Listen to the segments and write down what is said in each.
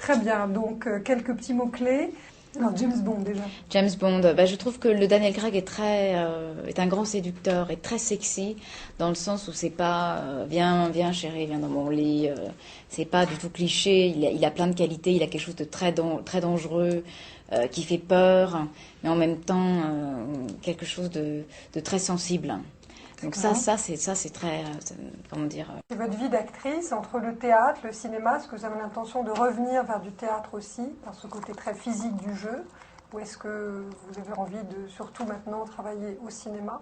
Très bien, donc quelques petits mots-clés. Alors James Bond déjà. James Bond, je trouve que le Daniel Craig est un grand séducteur et très sexy dans le sens où c'est pas viens chérie, viens dans mon lit. C'est pas du tout cliché. Il a plein de qualités. Il a quelque chose de très dangereux qui fait peur, mais en même temps quelque chose de très sensible. Donc ça c'est très comment dire. Et votre vie d'actrice entre le théâtre, le cinéma, est-ce que vous avez l'intention de revenir vers du théâtre aussi, par ce côté très physique du jeu, ou est-ce que vous avez envie de surtout maintenant travailler au cinéma?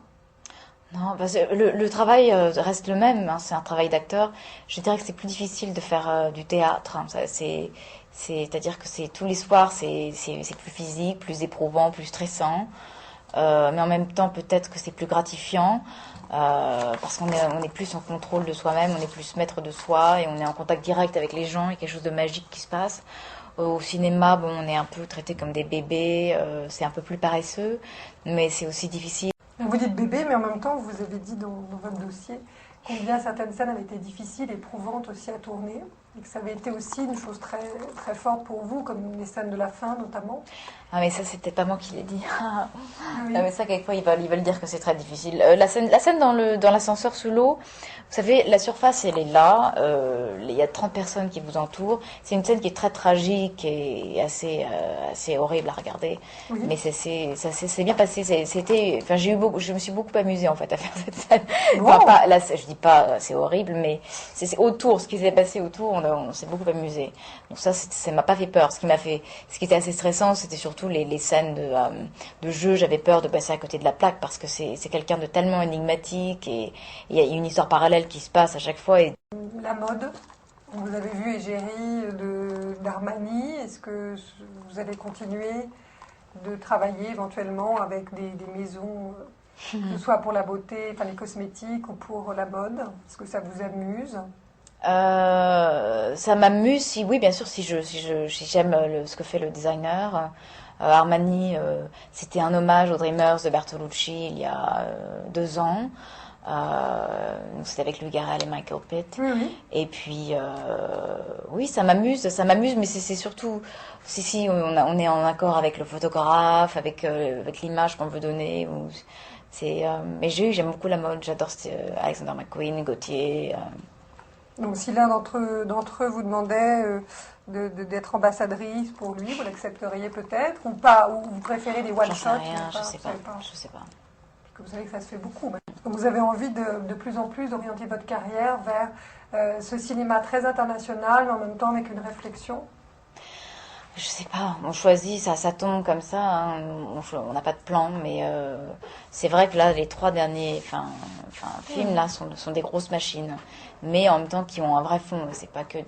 Non, parce que le travail reste le même, hein, c'est un travail d'acteur. Je dirais que c'est plus difficile de faire du théâtre, hein. C'est-à-dire que c'est tous les soirs, c'est plus physique, plus éprouvant, plus stressant. Mais en même temps, peut-être que c'est plus gratifiant. Parce on est plus en contrôle de soi-même, on est plus maître de soi et on est en contact direct avec les gens, il y a quelque chose de magique qui se passe. Au cinéma, bon, on est un peu traité comme des bébés, c'est un peu plus paresseux, mais c'est aussi difficile. Vous dites bébé, mais en même temps, vous avez dit dans votre dossier combien certaines scènes avaient été difficiles, éprouvantes aussi à tourner, et que ça avait été aussi une chose très, très forte pour vous, comme les scènes de la fin notamment. Ah mais ça c'était pas moi qui l'ai dit. Ah oui. Ah, mais ça quelquefois ils veulent dire que c'est très difficile. La scène dans l'ascenseur sous l'eau, vous savez la surface elle est là, il y a 30 personnes qui vous entourent. C'est une scène qui est très tragique et assez horrible à regarder. Oui. Mais ça s'est bien passé. Enfin je me suis beaucoup amusée en fait à faire cette scène. Bon. Enfin, pas là je dis pas c'est horrible, mais c'est autour ce qui s'est passé autour, on s'est beaucoup amusé. Donc ça m'a pas fait peur. Ce qui était assez stressant, c'était surtout les scènes de jeu. J'avais peur de passer à côté de la plaque parce que c'est quelqu'un de tellement énigmatique et il y a une histoire parallèle qui se passe à chaque fois. La mode, vous avez vu Égérie d'Armani, est-ce que vous allez continuer de travailler éventuellement avec des maisons, que ce soit pour la beauté, enfin les cosmétiques ou pour la mode? Est-ce que ça vous amuse? Ça m'amuse si oui bien sûr si j'aime ce que fait le designer. Armani, c'était un hommage aux Dreamers de Bertolucci il y a 2 ans. C'était avec Louis Garrel et Michael Pitt. Oui, oui. Et puis oui ça m'amuse, mais c'est surtout si on est en accord avec le photographe, avec l'image qu'on veut donner. Mais j'aime beaucoup la mode, j'adore Alexander McQueen, Gaultier. Donc si l'un d'entre eux vous demandait d'être ambassadrice pour lui, vous l'accepteriez peut-être ou pas, ou vous préférez des one J'en shots? sais rien, je sais pas. Parce que vous savez que ça se fait beaucoup. Donc vous avez envie de plus en plus d'orienter votre carrière vers ce cinéma très international, mais en même temps avec une réflexion. Je sais pas, on choisit, ça tombe comme ça, hein. On n'a pas de plan, mais c'est vrai que là, les 3 derniers films là sont des grosses machines, mais en même temps qui ont un vrai fond. C'est pas que